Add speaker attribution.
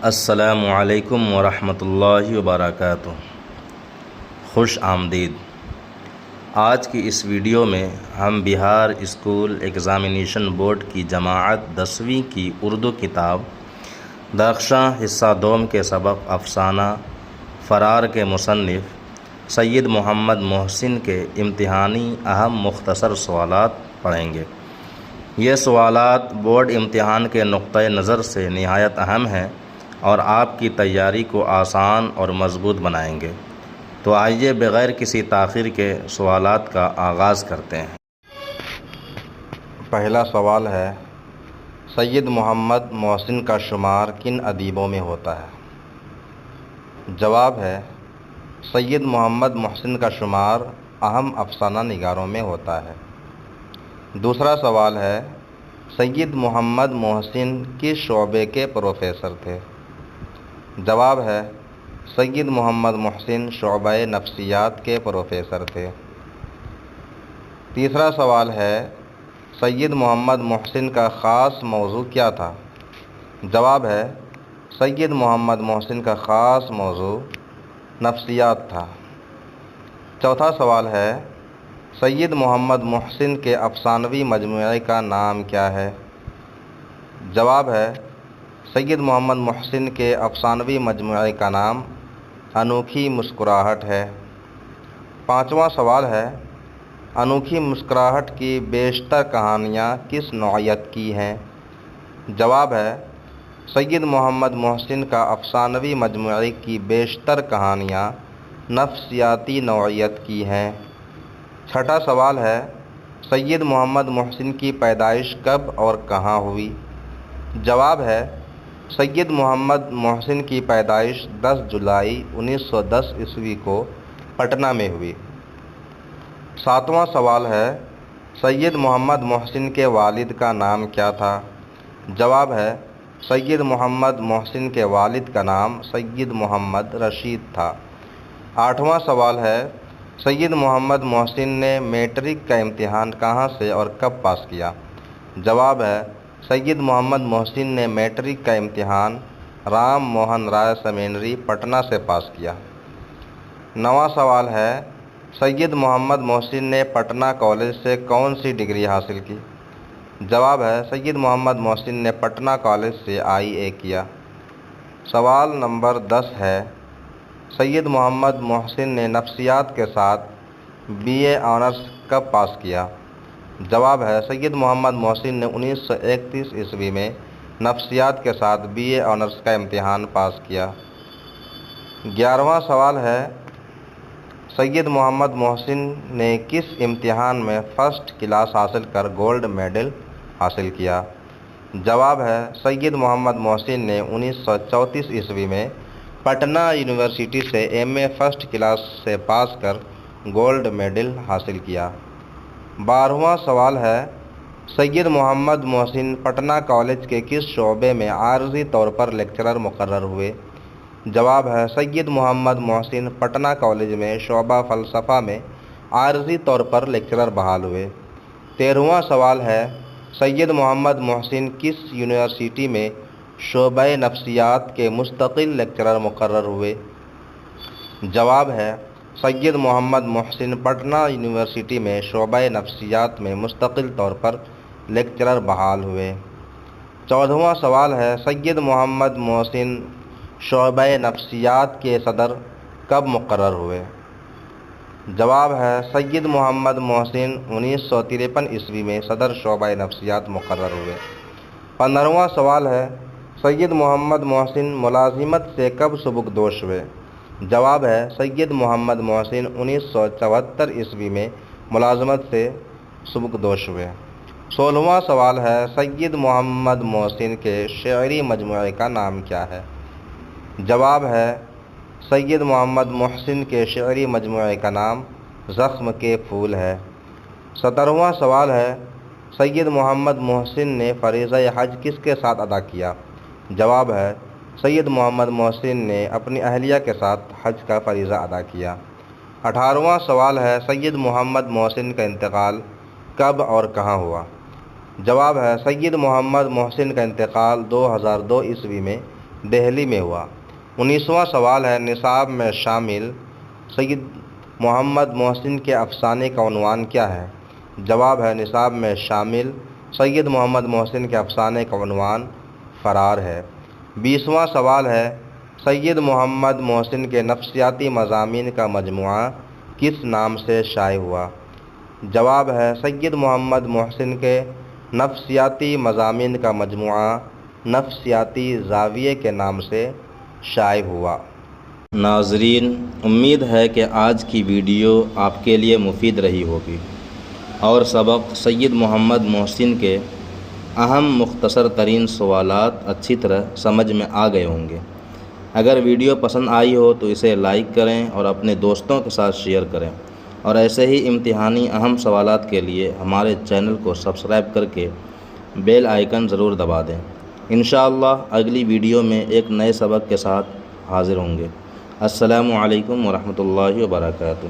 Speaker 1: السلام علیکم ورحمۃ اللہ وبرکاتہ۔ خوش آمدید۔ آج کی اس ویڈیو میں ہم بہار اسکول ایگزامینیشن بورڈ کی جماعت 10ویں کی اردو کتاب درخشاں حصہ دوم کے سبق افسانہ فرار کے مصنف سید محمد محسن کے امتحانی اہم مختصر سوالات پڑھیں گے۔ یہ سوالات بورڈ امتحان کے نقطۂ نظر سے نہایت اہم ہیں اور آپ کی تیاری کو آسان اور مضبوط بنائیں گے۔ تو آئیے بغیر کسی تاخیر کے سوالات کا آغاز کرتے ہیں۔ پہلا سوال ہے، سید محمد محسن کا شمار کن ادیبوں میں ہوتا ہے؟ جواب ہے، سید محمد محسن کا شمار اہم افسانہ نگاروں میں ہوتا ہے۔ دوسرا سوال ہے، سید محمد محسن کس شعبے کے پروفیسر تھے؟ جواب ہے، سید محمد محسن شعبہ نفسیات کے پروفیسر تھے۔ تیسرا سوال ہے، سید محمد محسن کا خاص موضوع کیا تھا؟ جواب ہے، سید محمد محسن کا خاص موضوع نفسیات تھا۔ چوتھا سوال ہے، سید محمد محسن کے افسانوی مجموعے کا نام کیا ہے؟ جواب ہے، سید محمد محسن کے افسانوی مجموعے کا نام انوکھی مسکراہٹ ہے۔ پانچواں سوال ہے، انوکھی مسکراہٹ کی بیشتر کہانیاں کس نوعیت کی ہیں؟ جواب ہے، سید محمد محسن کا افسانوی مجموعے کی بیشتر کہانیاں نفسیاتی نوعیت کی ہیں۔ چھٹا سوال ہے، سید محمد محسن کی پیدائش کب اور کہاں ہوئی؟ جواب ہے، سید محمد محسن کی پیدائش 10 جولائی 1910 عیسوی کو پٹنہ میں ہوئی۔ ساتواں سوال ہے، سید محمد محسن کے والد کا نام کیا تھا؟ جواب ہے، سید محمد محسن کے والد کا نام سید محمد رشید تھا۔ آٹھواں سوال ہے، سید محمد محسن نے میٹرک کا امتحان کہاں سے اور کب پاس کیا؟ جواب ہے، سید محمد محسن نے میٹرک کا امتحان رام موہن رائے سیمینری پٹنہ سے پاس کیا۔ نواں سوال ہے، سید محمد محسن نے پٹنہ کالج سے کون سی ڈگری حاصل کی؟ جواب ہے، سید محمد محسن نے پٹنہ کالج سے IA کیا۔ سوال نمبر 10 ہے، سید محمد محسن نے نفسیات کے ساتھ BA آنرس کب پاس کیا؟ جواب ہے، سید محمد محسن نے 1931 عیسوی میں نفسیات کے ساتھ BA آنرس کا امتحان پاس کیا۔ 11واں سوال ہے، سید محمد محسن نے کس امتحان میں فرسٹ کلاس حاصل کر گولڈ میڈل حاصل کیا؟ جواب ہے، سید محمد محسن نے 1934 عیسوی میں پٹنہ یونیورسٹی سے MA فرسٹ کلاس سے پاس کر گولڈ میڈل حاصل کیا۔ 12واں سوال ہے، سید محمد محسن پٹنہ کالج کے کس شعبے میں عارضی طور پر لیکچرر مقرر ہوئے؟ جواب ہے، سید محمد محسن پٹنہ کالج میں شعبہ فلسفہ میں عارضی طور پر لیکچرر بحال ہوئے۔ 13واں سوال ہے، سید محمد محسن کس یونیورسٹی میں شعبہ نفسیات کے مستقل لیکچرر مقرر ہوئے؟ جواب ہے، سید محمد محسن پٹنہ یونیورسٹی میں شعبہ نفسیات میں مستقل طور پر لیکچرر بحال ہوئے۔ 14واں سوال ہے، سید محمد محسن شعبہ نفسیات کے صدر کب مقرر ہوئے؟ جواب ہے، سید محمد محسن 1953 عیسوی میں صدر شعبہ نفسیات مقرر ہوئے۔ 15واں سوال ہے، سید محمد محسن ملازمت سے کب سبکدوش ہوئے؟ جواب ہے، سید محمد محسن 1974 عیسوی میں ملازمت سے سبکدوش ہوئے۔ 16واں سوال ہے، سید محمد محسن کے شعری مجموعے کا نام کیا ہے؟ جواب ہے، سید محمد محسن کے شعری مجموعے کا نام زخم کے پھول ہے۔ 17واں سوال ہے، سید محمد محسن نے فریضہ حج کس کے ساتھ ادا کیا؟ جواب ہے، سید محمد محسن نے اپنی اہلیہ کے ساتھ حج کا فریضہ ادا کیا۔ 18واں سوال ہے، سید محمد محسن کا انتقال کب اور کہاں ہوا؟ جواب ہے، سید محمد محسن کا انتقال 2002 عیسوی میں دہلی میں ہوا۔ 19واں سوال ہے، نصاب میں شامل سید محمد محسن کے افسانے کا عنوان کیا ہے؟ جواب ہے، نصاب میں شامل سید محمد محسن کے افسانے کا عنوان فرار ہے۔ 20واں سوال ہے، سید محمد محسن کے نفسیاتی مضامین کا مجموعہ کس نام سے شائع ہوا؟ جواب ہے، سید محمد محسن کے نفسیاتی مضامین کا مجموعہ نفسیاتی زاویے کے نام سے شائع ہوا۔
Speaker 2: ناظرین، امید ہے کہ آج کی ویڈیو آپ کے لیے مفید رہی ہوگی اور سبق سید محمد محسن کے اہم مختصر ترین سوالات اچھی طرح سمجھ میں آ گئے ہوں گے۔ اگر ویڈیو پسند آئی ہو تو اسے لائک کریں اور اپنے دوستوں کے ساتھ شیئر کریں، اور ایسے ہی امتحانی اہم سوالات کے لیے ہمارے چینل کو سبسکرائب کر کے بیل آئیکن ضرور دبا دیں۔ انشاءاللہ اگلی ویڈیو میں ایک نئے سبق کے ساتھ حاضر ہوں گے۔ السلام علیکم ورحمۃ اللہ وبرکاتہ۔